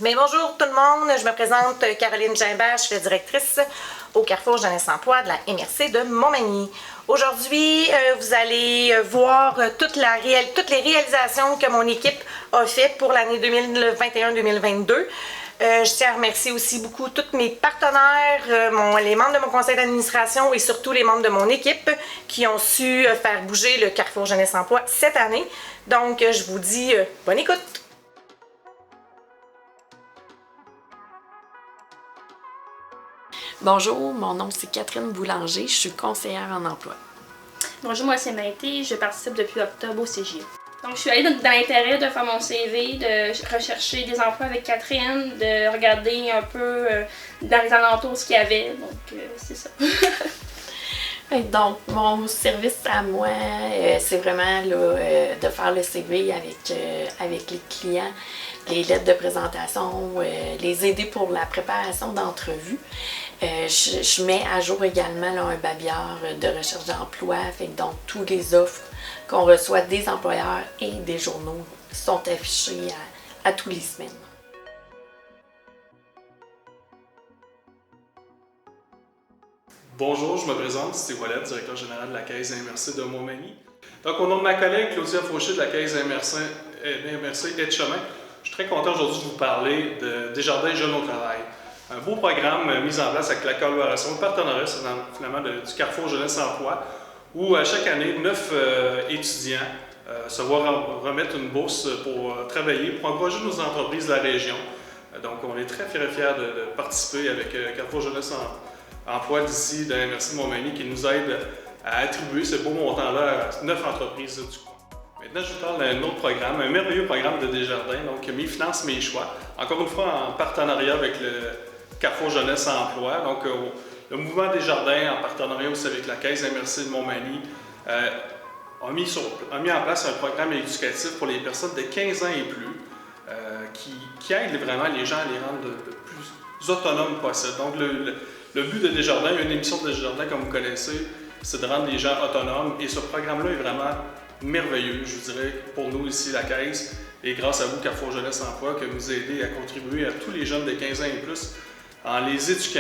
Mais bonjour tout le monde, je me présente Caroline Gimbert, je suis directrice au Carrefour Jeunesse Emploi de la MRC de Montmagny. Aujourd'hui, vous allez voir toutes les réalisations que mon équipe a faites pour l'année 2021-2022. Je tiens à remercier aussi beaucoup tous mes partenaires, les membres de mon conseil d'administration et surtout les membres de mon équipe qui ont su faire bouger le Carrefour Jeunesse Emploi cette année. Donc, je vous dis bonne écoute! Bonjour, mon nom c'est Catherine Boulanger, je suis conseillère en emploi. Bonjour, moi c'est Maïté, je participe depuis octobre au CGE. Donc je suis allée dans l'intérêt de faire mon CV, de rechercher des emplois avec Catherine, de regarder un peu dans les alentours ce qu'il y avait, donc c'est ça. Donc mon service à moi, c'est vraiment là, de faire le CV avec les clients, les lettres de présentation, les aider pour la préparation d'entrevues. Je mets à jour également là, un babillard de recherche d'emploi, donc tous les offres qu'on reçoit des employeurs et des journaux sont affichés à tous les semaines. Bonjour, je me présente, c'est Wallet, directeur général de la Caisse MRC de Montmagny. Donc, au nom de ma collègue Claudia Fauché de la Caisse MRC Aide-Chemin, je suis très content aujourd'hui de vous parler de Desjardins Jeunes au travail. Un beau programme mis en place avec la collaboration, le partenariat finalement du Carrefour Jeunesse Emploi, où chaque année, 9 étudiants se voient remettre une bourse pour travailler, pour encourager nos entreprises de la région. Donc, on est très fiers de participer avec Carrefour Jeunesse Emploi d'ici, de la MRC de Montmagny, qui nous aide à attribuer ce beau montant-là à 9 entreprises du coin. Maintenant, je vous parle d'un autre programme, un merveilleux programme de Desjardins, donc Mes finances, mes choix. Encore une fois, en partenariat avec le Carrefour Jeunesse Emploi. Donc, le mouvement Desjardins, en partenariat aussi avec la Caisse MRC de Montmagny, a mis en place un programme éducatif pour les personnes de 15 ans et plus qui aide vraiment les gens à les rendre le plus autonomes possible. Donc, le but de Desjardins, une émission de Desjardins comme vous connaissez, c'est de rendre les gens autonomes et ce programme-là est vraiment merveilleux, je vous dirais, pour nous ici, la Caisse, et grâce à vous, Carrefour Jeunesse Emploi, que nous aidez à contribuer à tous les jeunes de 15 ans et plus en les éduquant,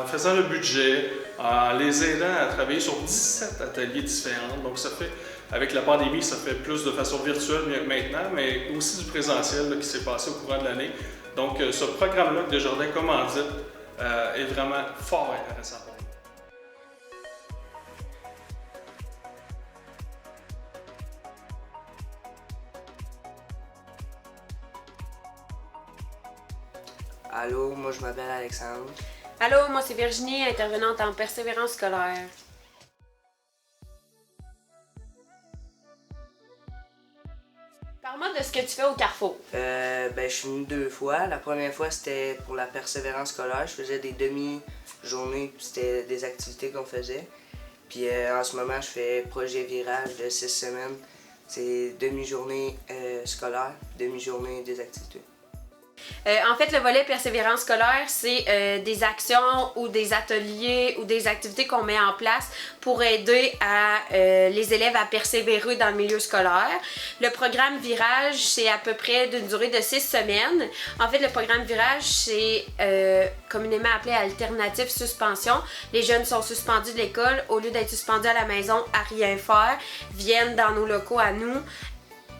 en faisant le budget, en les aidant à travailler sur 17 ateliers différents. Donc ça fait, avec la pandémie, ça fait plus de façon virtuelle maintenant, mais aussi du présentiel là, qui s'est passé au courant de l'année. Donc ce programme-là que Desjardins commandite est vraiment fort intéressant pour nous. Allô, moi je m'appelle Alexandre. Allô, moi c'est Virginie, intervenante en persévérance scolaire. Parle-moi de ce que tu fais au Carrefour. Je suis venu 2 fois. La première fois, c'était pour la persévérance scolaire. Je faisais des demi-journées, puis c'était des activités qu'on faisait. Puis en ce moment, je fais projet virage de 6 semaines. C'est demi-journée scolaire, demi-journée des activités. En fait, le volet persévérance scolaire, c'est des actions ou des ateliers ou des activités qu'on met en place pour aider les élèves à persévérer dans le milieu scolaire. Le programme Virage, c'est à peu près d'une durée de 6 semaines. En fait, le programme Virage, c'est communément appelé alternative suspension. Les jeunes sont suspendus de l'école. Au lieu d'être suspendus à la maison à rien faire, viennent dans nos locaux à nous.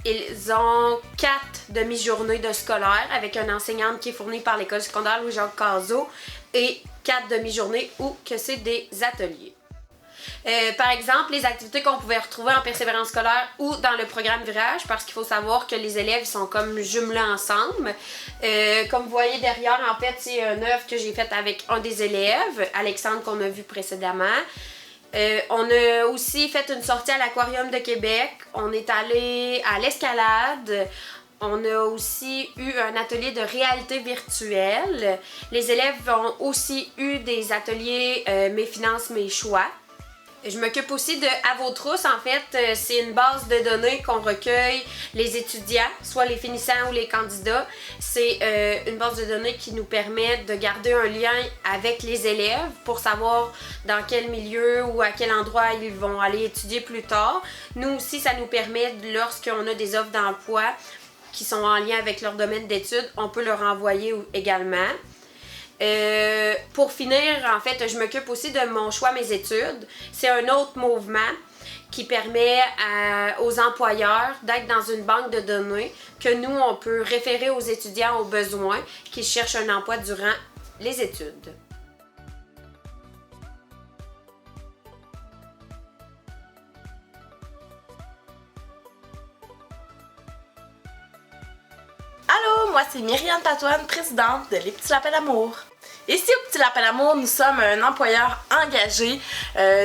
Ils ont 4 demi-journées de scolaire avec une enseignante qui est fournie par l'école secondaire Louis-Jacques Cazot et 4 demi-journées où que c'est des ateliers. Par exemple, les activités qu'on pouvait retrouver en persévérance scolaire ou dans le programme Virage, parce qu'il faut savoir que les élèves sont comme jumelés ensemble. Comme vous voyez derrière, en fait, c'est une œuvre que j'ai faite avec un des élèves, Alexandre, qu'on a vu précédemment. On a aussi fait une sortie à l'Aquarium de Québec. On est allé à l'Escalade. On a aussi eu un atelier de réalité virtuelle. Les élèves ont aussi eu des ateliers Mes finances, mes choix. Je m'occupe aussi de À vos trousses. En fait, c'est une base de données qu'on recueille les étudiants, soit les finissants ou les candidats. C'est une base de données qui nous permet de garder un lien avec les élèves pour savoir dans quel milieu ou à quel endroit ils vont aller étudier plus tard. Nous aussi, ça nous permet, lorsqu'on a des offres d'emploi, qui sont en lien avec leur domaine d'études, on peut leur envoyer également. Pour finir, en fait, je m'occupe aussi de mon choix mes études. C'est un autre mouvement qui permet aux employeurs d'être dans une banque de données que nous, on peut référer aux étudiants aux besoins qui cherchent un emploi durant les études. Allô, moi c'est Myriam Tatouane, présidente de Les Petits Lapins d'Amour. Ici au Petit Lapin d'Amour, nous sommes un employeur engagé.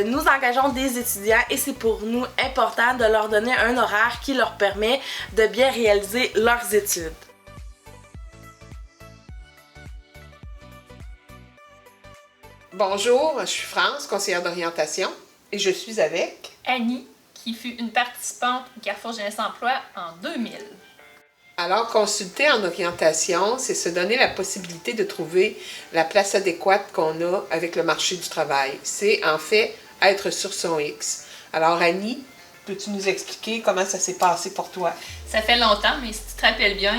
Nous engageons des étudiants et c'est pour nous important de leur donner un horaire qui leur permet de bien réaliser leurs études. Bonjour, je suis France, conseillère d'orientation, et je suis avec Annie, qui fut une participante au Carrefour Jeunesse Emploi en 2000. Alors, consulter en orientation, c'est se donner la possibilité de trouver la place adéquate qu'on a avec le marché du travail. C'est en fait être sur son X. Alors, Annie, peux-tu nous expliquer comment ça s'est passé pour toi? Ça fait longtemps, mais si tu te rappelles bien,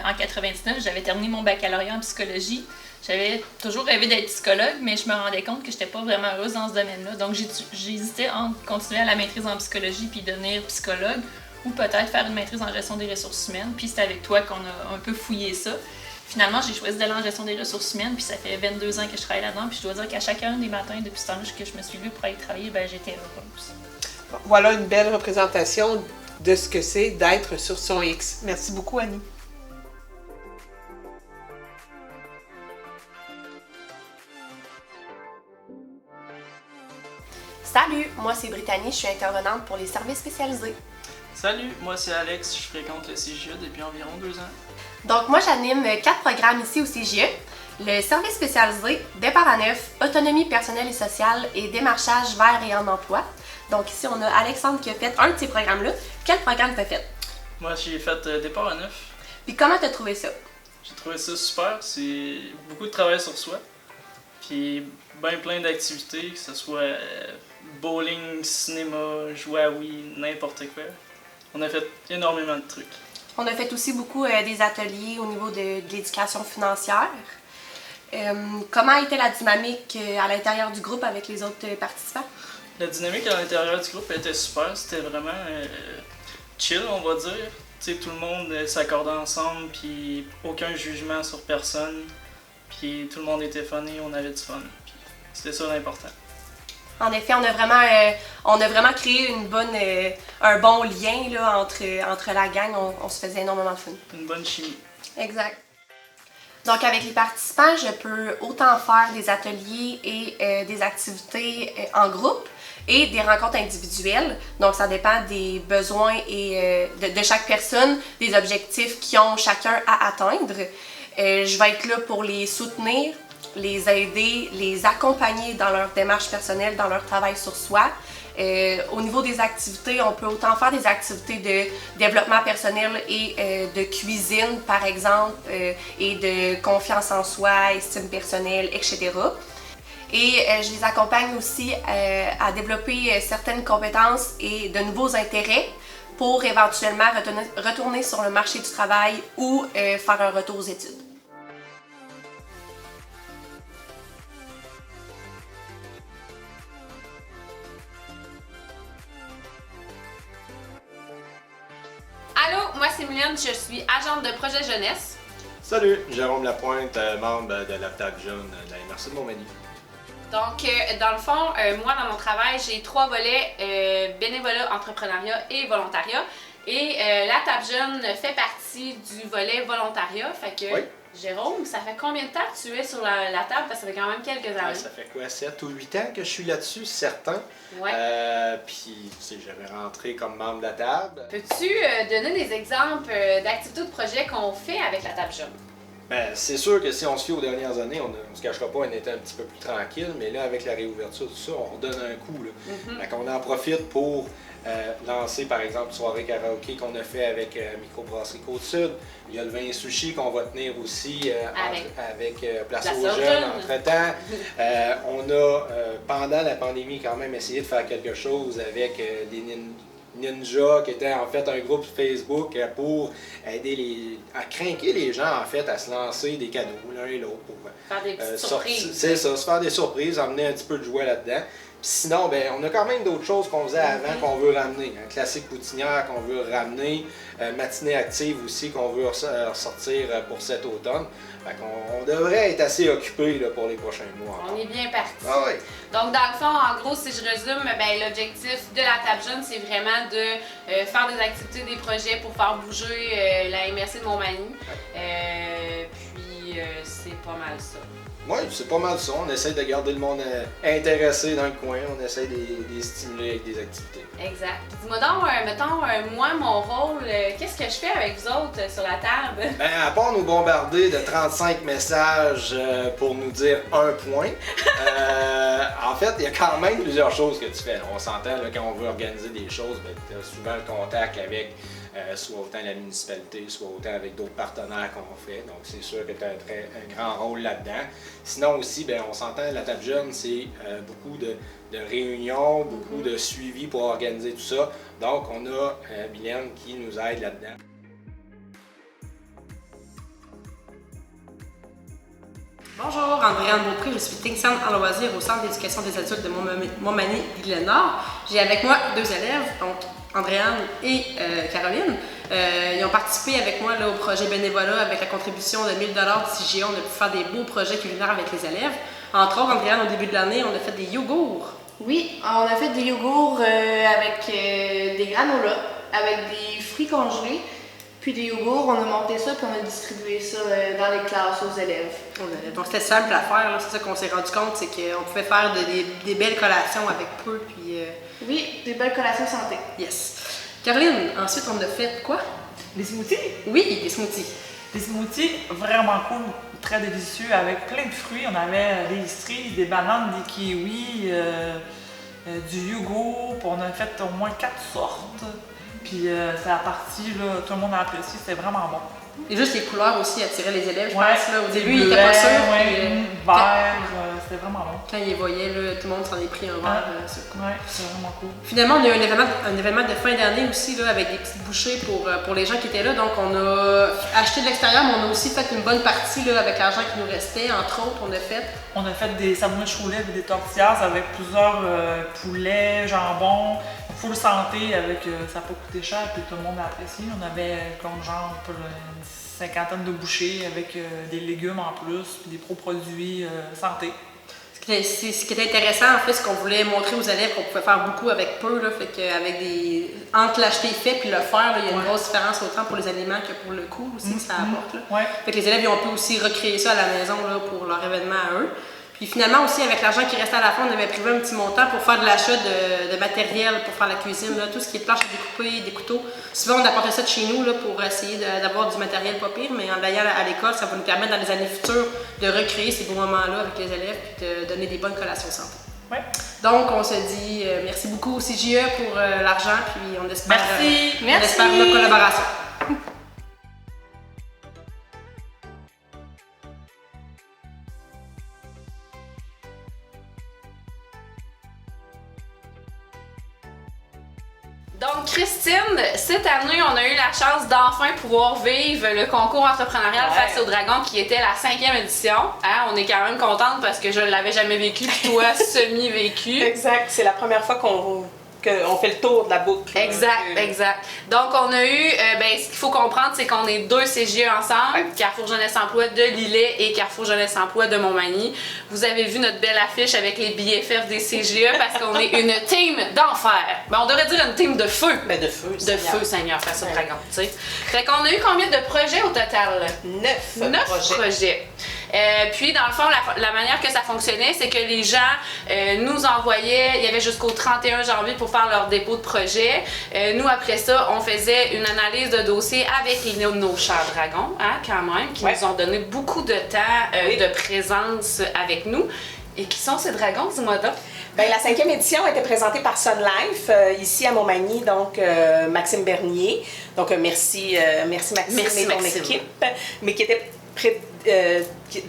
en 99, j'avais terminé mon baccalauréat en psychologie. J'avais toujours rêvé d'être psychologue, mais je me rendais compte que je n'étais pas vraiment heureuse dans ce domaine-là. Donc, j'hésitais entre continuer à la maîtrise en psychologie puis devenir psychologue, ou peut-être faire une maîtrise en gestion des ressources humaines. Puis c'est avec toi qu'on a un peu fouillé ça. Finalement, j'ai choisi d'aller en gestion des ressources humaines, puis ça fait 22 ans que je travaille là-dedans. Puis je dois dire qu'à chacun des matins, depuis ce temps que je me suis levée pour aller travailler, ben j'étais heureuse. Bon, voilà une belle représentation de ce que c'est d'être sur son X. Merci beaucoup, Annie. Salut, moi c'est Brittany, je suis intervenante pour les services spécialisés. Salut, moi c'est Alex, je fréquente le CGE depuis environ 2 ans. Donc moi j'anime 4 programmes ici au CGE. Le service spécialisé, départ à neuf, autonomie personnelle et sociale et démarchage vers et en emploi. Donc ici on a Alexandre qui a fait un de ces programmes-là. Quel programme t'as fait? Moi j'ai fait départ à neuf. Puis comment t'as trouvé ça? J'ai trouvé ça super, c'est beaucoup de travail sur soi. Puis bien plein d'activités, que ce soit bowling, cinéma, jouer à Wii, n'importe quoi. On a fait énormément de trucs. On a fait aussi beaucoup des ateliers au niveau de l'éducation financière. Comment était la dynamique à l'intérieur du groupe avec les autres participants? La dynamique à l'intérieur du groupe était super, c'était vraiment chill, on va dire. Tu sais, tout le monde s'accordait ensemble, puis aucun jugement sur personne. Puis tout le monde était funny, on avait du fun. Puis c'était ça l'important. En effet, on a vraiment créé un bon lien là, entre la gang. On se faisait énormément de fun. Une bonne chimie. Exact. Donc, avec les participants, je peux autant faire des ateliers et des activités en groupe et des rencontres individuelles. Donc, ça dépend des besoins et de chaque personne, des objectifs qu'ils ont chacun à atteindre. Je vais être là pour les soutenir, les aider, les accompagner dans leur démarche personnelle, dans leur travail sur soi. Au niveau des activités, on peut autant faire des activités de développement personnel et de cuisine, par exemple, et de confiance en soi, estime personnelle, etc. Et je les accompagne aussi à développer certaines compétences et de nouveaux intérêts pour éventuellement retourner sur le marché du travail ou faire un retour aux études. Allô, moi c'est Mylène, je suis agente de projet jeunesse. Salut, Jérôme Lapointe, membre de la table jeune de la MRC de Montmagny. Donc, dans le fond, moi dans mon travail, j'ai 3 volets, bénévolat, entrepreneuriat et volontariat. Et la table jeune fait partie du volet volontariat. Fait que, oui. Jérôme, ça fait combien de temps que tu es sur la table? Parce que ça fait quand même quelques années. Ouais, ça fait quoi, 7 ou 8 ans que je suis là-dessus, certain. Ouais. Puis, tu sais, j'avais rentré comme membre de la table. Peux-tu donner des exemples d'activités ou de projets qu'on fait avec la table jeune? Ben, c'est sûr que si on se fie aux dernières années, on ne se cachera pas, on était un petit peu plus tranquille, mais là, avec la réouverture, tout ça, on redonne un coup. Là. Fait qu'on en profite pour lancer, par exemple, une soirée karaoké qu'on a fait avec Microbrasserie Côte-Sud. Il y a le vin sushi qu'on va tenir aussi avec Place aux Jeunes entre-temps. On a, pendant la pandémie, quand même essayé de faire quelque chose avec Ninja, qui était en fait un groupe Facebook pour aider à craquer les gens en fait à se lancer des cadeaux l'un et l'autre pour Faire des petites surprises. C'est ça, se faire des surprises, emmener un petit peu de joie là-dedans. Puis sinon, ben, on a quand même d'autres choses qu'on faisait avant qu'on veut ramener. Un classique poutinière qu'on veut ramener, matinée active aussi qu'on veut ressortir pour cet automne. Fait qu'on devrait être assez occupé là, pour les prochains mois. On est bien parti. Ah oui. Donc, dans le fond, en gros, si je résume, ben, l'objectif de la table jeune, c'est vraiment de faire des activités, des projets pour faire bouger la MRC de Montmagny. Puis, c'est pas mal ça. Oui, c'est pas mal ça. On essaie de garder le monde intéressé dans le coin. On essaie de les stimuler avec des activités. Exact. Puis dis-moi donc, mettons, moi, mon rôle, qu'est-ce que je fais avec vous autres sur la table? Ben, à part nous bombarder de 35 messages pour nous dire un point, en fait, il y a quand même plusieurs choses que tu fais. On s'entend là, quand on veut organiser des choses, ben, tu as souvent le contact avec soit autant la municipalité, soit autant avec d'autres partenaires qu'on fait. Donc, c'est sûr que tu as un grand rôle là-dedans. Sinon aussi, ben, on s'entend, la table jeune, c'est beaucoup de réunions, beaucoup de suivi pour organiser tout ça. Donc, on a Mylène qui nous aide là-dedans. Bonjour, Andréane Beaupré, je suis Tingsan en loisir au Centre d'éducation des adultes de Montmagny-Glenard. J'ai avec moi 2 élèves, donc Andréane et Caroline. Ils ont participé avec moi là, au projet bénévolat avec la contribution de 1 000 $ du CIGA. On a pu faire des beaux projets culinaires avec les élèves. Entre autres, Andréane, au début de l'année, on a fait des yogourts. Oui, on a fait des yogourts avec des granolas, avec des fruits congelés. Puis des yogourts, on a monté ça puis on a distribué ça dans les classes aux élèves. Donc c'était simple à faire, c'est ça qu'on s'est rendu compte, c'est qu'on pouvait faire des belles collations avec peu. Puis, Oui, des belles collations santé. Yes. Caroline, ensuite on a fait quoi? Des smoothies? Oui, des smoothies. Des smoothies vraiment cool, très délicieux, avec plein de fruits. On avait des cerises, des bananes, des kiwis, du yogourt. On a fait au moins 4 sortes. Puis c'est la partie, là, tout le monde a apprécié, c'était vraiment bon. Et juste les couleurs aussi attiraient les élèves, je pense. Là, au début, ils n'étaient pas sûrs. Vert, c'était vraiment bon. Quand ils les voyaient, là, tout le monde s'en est pris un verre. C'est vraiment cool. Finalement, on a eu un événement de fin d'année aussi, là, avec des petites bouchées pour les gens qui étaient là. Donc, on a acheté de l'extérieur, mais on a aussi fait une bonne partie là, avec l'argent qui nous restait. Entre autres, on a fait des sandwichs roulés et des tortillas avec plusieurs poulets, jambon. Full santé, avec ça n'a pas coûté cher, puis tout le monde a apprécié. On avait comme genre une 50aine de bouchées avec des légumes en plus, puis des produits santé. Ce qui était intéressant, en fait, ce qu'on voulait montrer aux élèves qu'on pouvait faire beaucoup avec peu, là, fait qu'avec entre l'acheter fait puis le faire, il y a une grosse différence autant pour les aliments que pour le coût aussi que ça apporte. Là. Fait que les élèves ils ont pu aussi recréer ça à la maison là, pour leur événement à eux. Puis finalement aussi, avec l'argent qui restait à la fin, on avait prévu un petit montant pour faire de l'achat de matériel pour faire la cuisine, là, tout ce qui est planche à découper, des couteaux. Souvent, on apportait ça de chez nous là, pour essayer d'avoir du matériel pas pire, mais en allant à l'école, ça va nous permettre dans les années futures de recréer ces beaux moments-là avec les élèves et de donner des bonnes collations santé. Ouais. Donc, on se dit merci beaucoup au CGE pour l'argent, puis on espère, merci. On espère notre collaboration. Donc, Christine, cette année, on a eu la chance d'enfin pouvoir vivre le concours entrepreneurial Face au Dragon qui était la 5e édition. Hein, on est quand même contente parce que je ne l'avais jamais vécu, puis toi, semi-vécu. Exact, c'est la première fois qu'on fait le tour de la boucle. Exact. Donc, on a eu, ce qu'il faut comprendre, c'est qu'on est 2 CGE ensemble, Carrefour Jeunesse Emploi de Lillet et Carrefour Jeunesse Emploi de Montmagny. Vous avez vu notre belle affiche avec les BFF des CGE parce qu'on est une team d'enfer. On devrait dire une team de feu. De feu, Seigneur, Face au Dragon, tu sais. Fait qu'on a eu combien de projets au total? 9 projets. Puis, dans le fond, la manière que ça fonctionnait, c'est que les gens nous envoyaient, il y avait jusqu'au 31 janvier pour faire leur dépôt de projet. Nous, après ça, on faisait une analyse de dossier avec nos chers dragons, hein, quand même, qui nous ont donné beaucoup de temps de présence avec nous. Et qui sont ces dragons, dis-moi donc? Bien, la 5e édition a été présentée par Sun Life, ici à Montmagny, donc Maxime Bernier. Donc, merci Maxime et ton équipe, mais qui était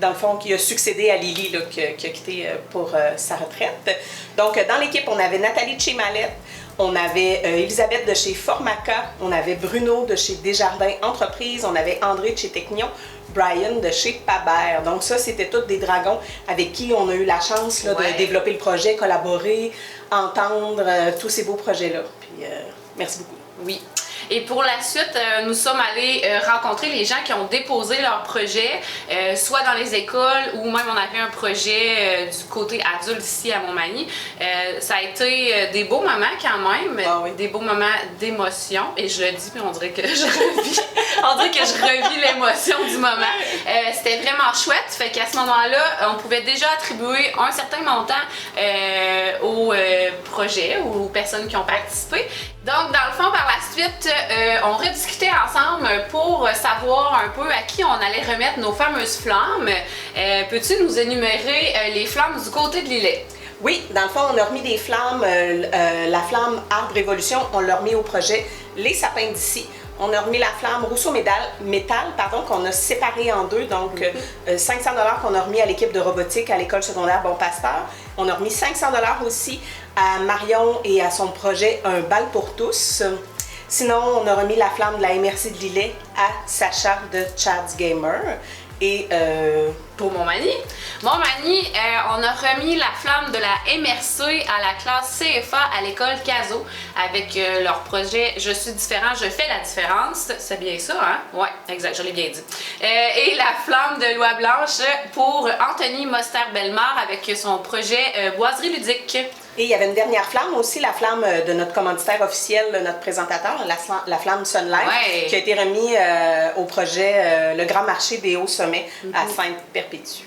dans le fond, qui a succédé à Lily, là, qui a quitté pour sa retraite. Donc, dans l'équipe, on avait Nathalie Tchémalette, On avait Elisabeth de chez Formaca, on avait Bruno de chez Desjardins Entreprises, on avait André de chez Technion, Brian de chez Pabert. Donc ça, c'était tous des dragons avec qui on a eu la chance là, de développer le projet, collaborer, entendre tous ces beaux projets-là. Puis merci beaucoup. Oui. Et pour la suite, nous sommes allés rencontrer les gens qui ont déposé leur projet, soit dans les écoles ou même on avait un projet du côté adulte ici à Montmagny. Ça a été des beaux moments quand même, des beaux moments d'émotion. Et je le dis, mais on dirait que je revis l'émotion du moment. C'était vraiment chouette. Fait qu'à ce moment-là, on pouvait déjà attribuer un certain montant aux projets ou aux personnes qui ont participé. Donc, dans le fond, par la suite, on rediscutait ensemble pour savoir un peu à qui on allait remettre nos fameuses flammes. Peux-tu nous énumérer les flammes du côté de l'îlet? Oui, dans le fond, on a remis des flammes, la flamme Arbre Révolution, on l'a remis au projet Les Sapins d'ici. On a remis la flamme Rousseau Métal, qu'on a séparée en deux, donc 500 $ qu'on a remis à l'équipe de robotique à l'école secondaire Bon Pasteur. On a remis 500 $ aussi à Marion et à son projet Un bal pour tous. Sinon, on a remis la flamme de la MRC de Lillet à Sacha de Chad's Gamer. Et pour Montmagny, on a remis la flamme de la MRC à la classe CFA à l'école Caso avec leur projet Je suis différent, je fais la différence. C'est bien ça, hein? Ouais, exact, je l'ai bien dit. Et la flamme de Loi Blanche pour Anthony Moster-Bellemare avec son projet Boiserie ludique. Et il y avait une dernière flamme aussi, la flamme de notre commanditaire officiel, notre présentateur, la flamme Sunlight, qui a été remis au projet Le Grand Marché des Hauts Sommets à Sainte-Perpétue.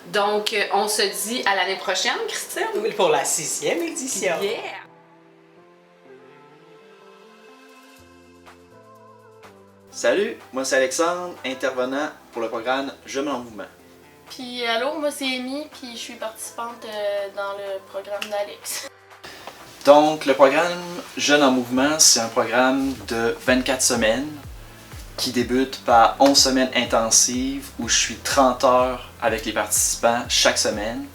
Donc, on se dit à l'année prochaine, Christine? Oui, pour la 6e édition. Yeah! Salut, moi c'est Alexandre, intervenant pour le programme Jeunes en mouvement. Puis allô, moi c'est Amy, puis je suis participante dans le programme d'Alex. Donc, le programme Jeunes en mouvement, c'est un programme de 24 semaines qui débute par 11 semaines intensives où je suis 30 heures avec les participants chaque semaine.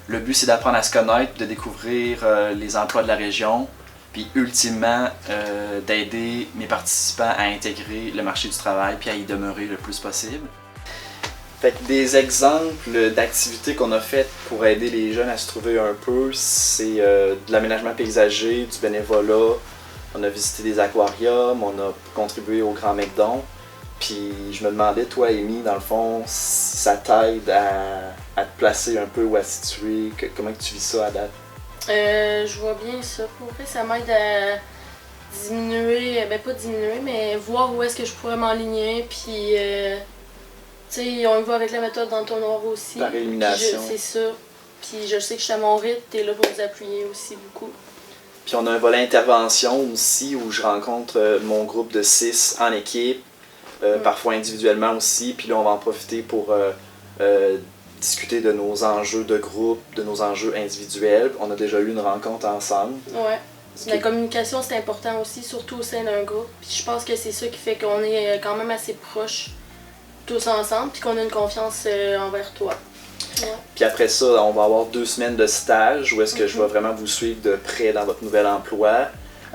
Le but, c'est d'apprendre à se connaître, de découvrir les emplois de la région, puis ultimement d'aider mes participants à intégrer le marché du travail puis à y demeurer le plus possible. Fait que des exemples d'activités qu'on a faites pour aider les jeunes à se trouver un peu, c'est de l'aménagement paysager, du bénévolat, on a visité des aquariums, on a contribué au Grand McDon. Puis je me demandais, toi Amy, dans le fond, si ça t'aide à te placer un peu ou à se situer, comment tu vis ça à date? Je vois bien ça. Pour vrai, ça m'aide à diminuer, pas diminuer, mais voir où est-ce que je pourrais m'enligner, puis... Tu sais, on y va avec la méthode d'entonnoir aussi. Par élimination. C'est ça. Puis je sais que je suis à mon rythme, t'es là pour nous appuyer aussi beaucoup. Puis on a un volet intervention aussi où je rencontre mon groupe de 6 en équipe, parfois individuellement aussi. Puis là, on va en profiter pour discuter de nos enjeux de groupe, de nos enjeux individuels. On a déjà eu une rencontre ensemble. Ouais. La communication, c'est important aussi, surtout au sein d'un groupe. Puis je pense que c'est ça qui fait qu'on est quand même assez proches tous ensemble, puis qu'on a une confiance envers toi. Ouais. Puis après ça, on va avoir 2 semaines de stage où est-ce que je vais vraiment vous suivre de près dans votre nouvel emploi.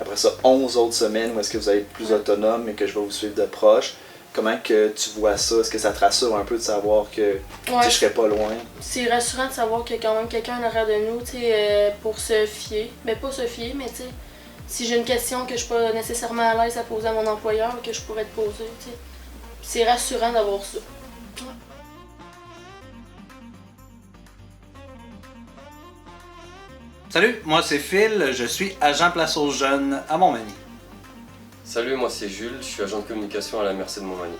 Après ça, 11 autres semaines où est-ce que vous allez être plus autonome et que je vais vous suivre de proche. Comment que tu vois ça? Est-ce que ça te rassure un peu de savoir que je serai pas loin? C'est rassurant de savoir qu'il y a quand même quelqu'un en arrière de nous, pour se fier. Mais pas se fier, mais si j'ai une question que je suis pas nécessairement à l'aise à poser à mon employeur, que je pourrais te poser, c'est rassurant d'avoir ça. Salut, moi c'est Phil, je suis agent place aux jeunes à Montmagny. Salut, moi c'est Jules, je suis agent de communication à la MRC de Montmagny.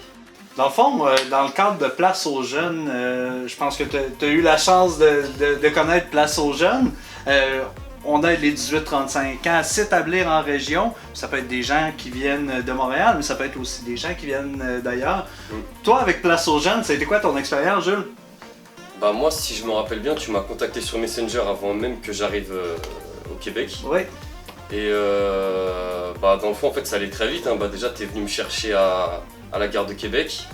Dans le fond, dans le cadre de Place aux jeunes, je pense que tu as eu la chance de connaître Place aux jeunes. On aide les 18-35 ans à s'établir en région. Ça peut être des gens qui viennent de Montréal, mais ça peut être aussi des gens qui viennent d'ailleurs. Toi, avec Place aux jeunes, ça a été quoi ton expérience, Jules? Bah moi, si je me rappelle bien, tu m'as contacté sur Messenger avant même que j'arrive au Québec. Oui. Et dans le fond, en fait, ça allait très vite. Hein. Déjà, tu es venu me chercher à la gare de Québec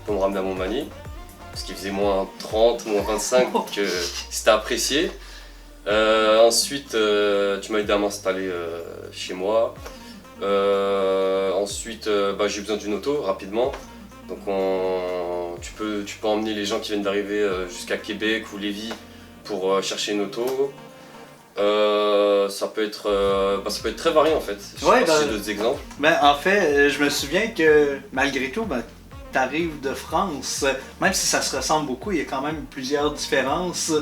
pour me ramener à Montmagny. Parce qu'il faisait moins 30, moins 25, donc c'était apprécié. Ensuite, tu m'as aidé à m'installer chez moi. Ensuite, j'ai besoin d'une auto rapidement. Donc tu peux emmener les gens qui viennent d'arriver jusqu'à Québec ou Lévis pour chercher une auto. Ça peut être très varié en fait. Je sais pas si j'ai d'autres exemples. En fait, je me souviens que malgré tout, tu arrives de France. Même si ça se ressemble beaucoup, il y a quand même plusieurs différences.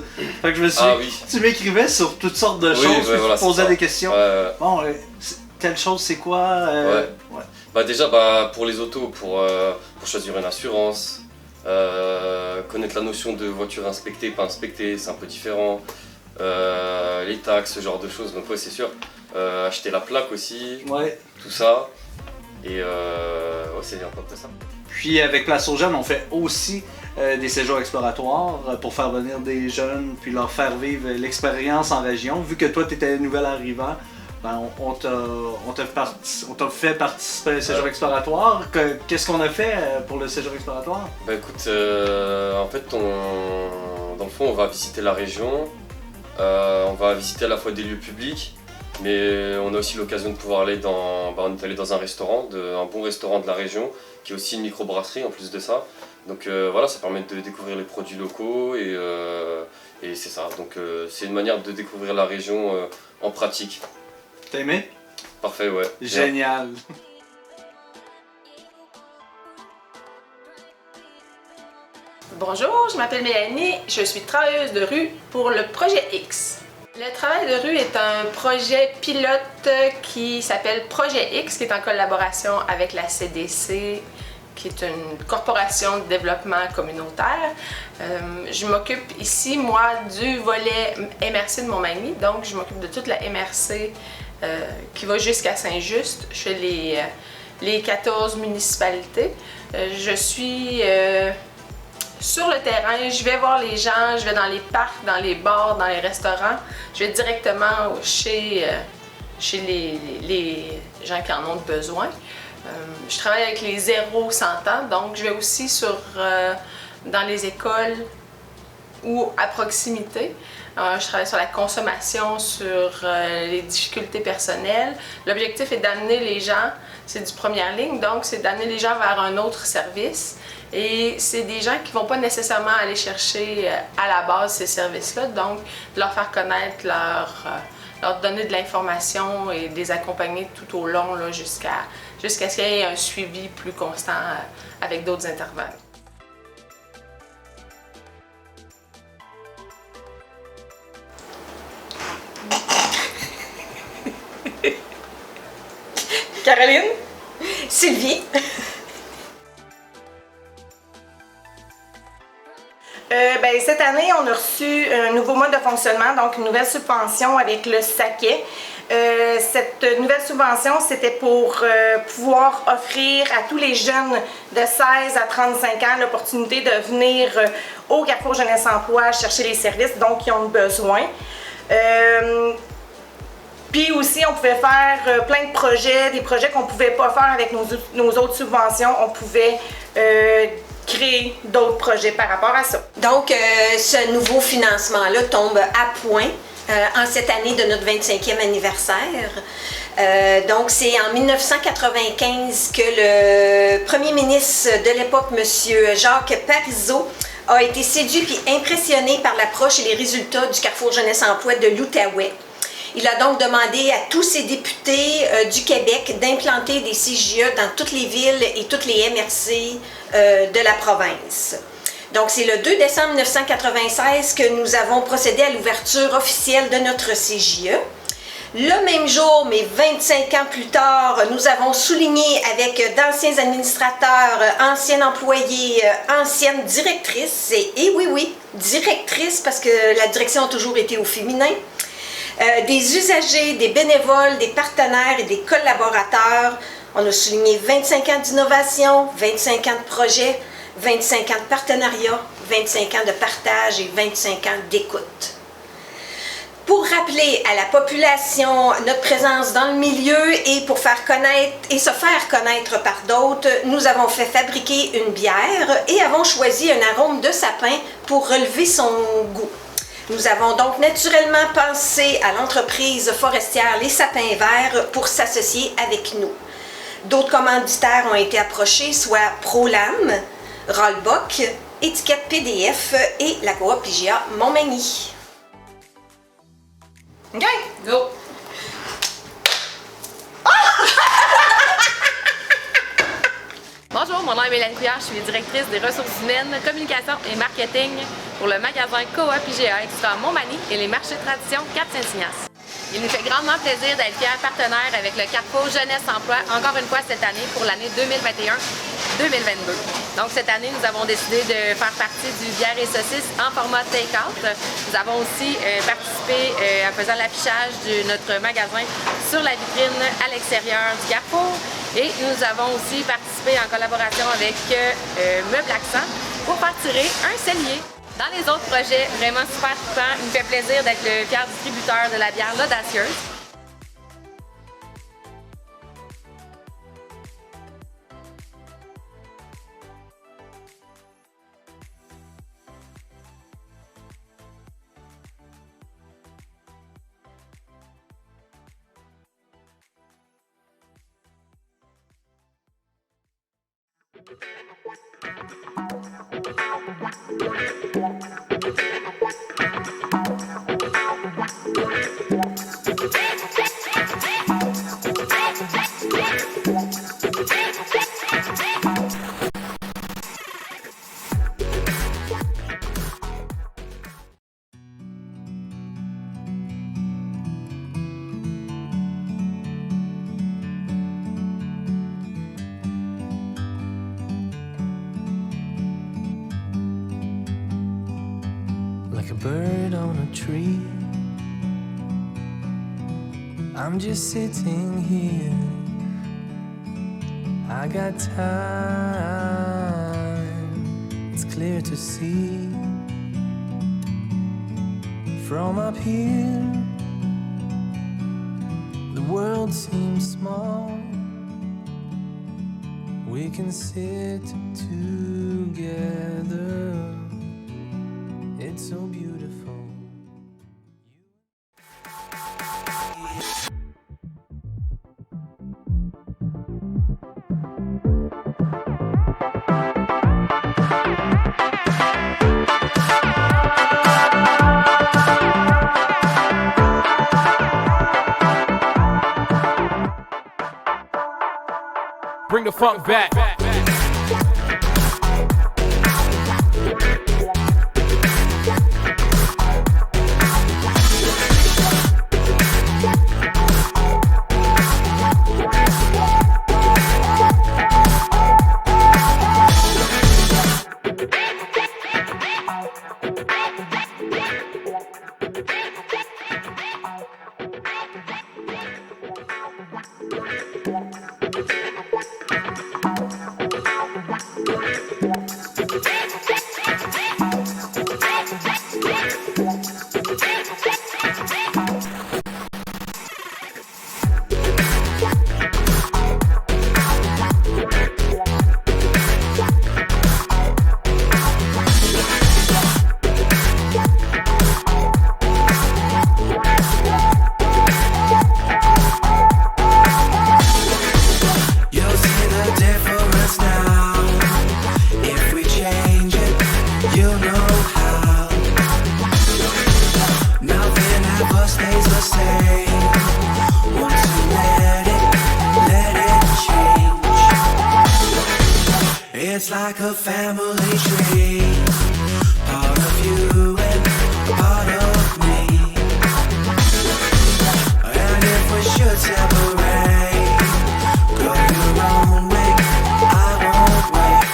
Fait que je me suis tu m'écrivais sur toutes sortes de choses, tu posais des questions. Bon, telle chose c'est quoi? Déjà, pour les autos, pour choisir une assurance, connaître la notion de voiture inspectée, pas inspectée, c'est un peu différent. Les taxes, ce genre de choses, donc c'est sûr. Acheter la plaque aussi, tout ça. Et c'est un peu ça. Puis avec Place aux Jeunes, on fait aussi des séjours exploratoires pour faire venir des jeunes, puis leur faire vivre l'expérience en région. Vu que toi, tu étais nouvel arrivant, on t'a fait participer au séjour exploratoire. Qu'est-ce qu'on a fait pour le séjour exploratoire? Écoute, en fait, dans le fond, on va visiter la région. On va visiter à la fois des lieux publics, mais on a aussi l'occasion de pouvoir aller on est allé dans un restaurant, un bon restaurant de la région, qui est aussi une microbrasserie en plus de ça. Donc ça permet de découvrir les produits locaux et c'est ça. Donc c'est une manière de découvrir la région en pratique. T'as aimé? Parfait, ouais. Génial! Bonjour, je m'appelle Mélanie, je suis travailleuse de rue pour le projet X. Le travail de rue est un projet pilote qui s'appelle Projet X, qui est en collaboration avec la CDC, qui est une corporation de développement communautaire. Je m'occupe ici, moi, du volet MRC de Montmagny, donc je m'occupe de toute la MRC qui va jusqu'à Saint-Just. Je fais les 14 municipalités. Je suis sur le terrain, je vais voir les gens, je vais dans les parcs, dans les bars, dans les restaurants. Je vais directement chez les gens qui en ont besoin. Je travaille avec les 0-100 ans, donc je vais aussi dans les écoles ou à proximité. Je travaille sur la consommation, sur les difficultés personnelles. L'objectif est d'amener les gens, c'est du première ligne, donc c'est d'amener les gens vers un autre service. Et c'est des gens qui ne vont pas nécessairement aller chercher à la base ces services-là, donc de leur faire connaître, leur donner de l'information et de les accompagner tout au long jusqu'à ce qu'il y ait un suivi plus constant avec d'autres intervenants. Caroline? Sylvie? Cette année, on a reçu un nouveau mode de fonctionnement, donc une nouvelle subvention avec le SAQET. Cette nouvelle subvention, c'était pour pouvoir offrir à tous les jeunes de 16 à 35 ans l'opportunité de venir au Carrefour Jeunesse Emploi chercher les services dont ils ont besoin. Puis aussi, on pouvait faire plein de projets, des projets qu'on ne pouvait pas faire avec nos autres subventions. On pouvait créer d'autres projets par rapport à ça. Donc, ce nouveau financement-là tombe à point en cette année de notre 25e anniversaire. Donc, c'est en 1995 que le premier ministre de l'époque, M. Jacques Parizeau, a été séduit et impressionné par l'approche et les résultats du Carrefour Jeunesse Emploi de l'Outaouais. Il a donc demandé à tous ses députés du Québec d'implanter des CJE dans toutes les villes et toutes les MRC de la province. Donc, c'est le 2 décembre 1996 que nous avons procédé à l'ouverture officielle de notre CJE. Le même jour, mais 25 ans plus tard, nous avons souligné avec d'anciens administrateurs, anciens employés, anciennes directrices, et oui, directrices parce que la direction a toujours été au féminin, des usagers, des bénévoles, des partenaires et des collaborateurs. On a souligné 25 ans d'innovation, 25 ans de projet, 25 ans de partenariat, 25 ans de partage et 25 ans d'écoute. Pour rappeler à la population notre présence dans le milieu et pour faire connaître et se faire connaître par d'autres, nous avons fait fabriquer une bière et avons choisi un arôme de sapin pour relever son goût. Nous avons donc naturellement pensé à l'entreprise forestière Les Sapins Verts pour s'associer avec nous. D'autres commanditaires ont été approchés, soit ProLam, Rollbuck, Étiquette PDF et la coop IGA Montmagny. OK, go! Bonjour, mon nom est Mélanie Couillard, je suis directrice des ressources humaines, communication et marketing pour le magasin Coop IGA Extra Montmagny et les marchés tradition Cap-Saint-Ignace. Il nous fait grandement plaisir d'être fiers partenaires avec le Carrefour Jeunesse Emploi, encore une fois cette année pour l'année 2021-2022. Donc cette année, nous avons décidé de faire partie du bière et saucisses en format take-out. Nous avons aussi participé en faisant l'affichage de notre magasin sur la vitrine à l'extérieur du Carrefour. Et nous avons aussi participé en collaboration avec Meubles Accent pour faire tirer un cellier. Dans les autres projets, vraiment super trippant, il me fait plaisir d'être le fier distributeur de la bière L'Audacieuse. Like a bird on a tree, I'm just sitting here. I got time, it's clear to see. From up here, the world seems small. We can sit together. It's so beautiful. Bring the funk back. It's like a family tree, part of you and part of me. And if we should separate, go your own way, I won't wait.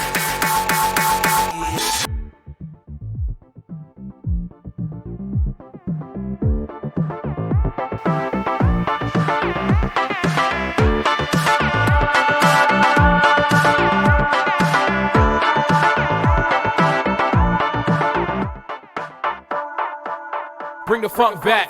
Bring the funk back.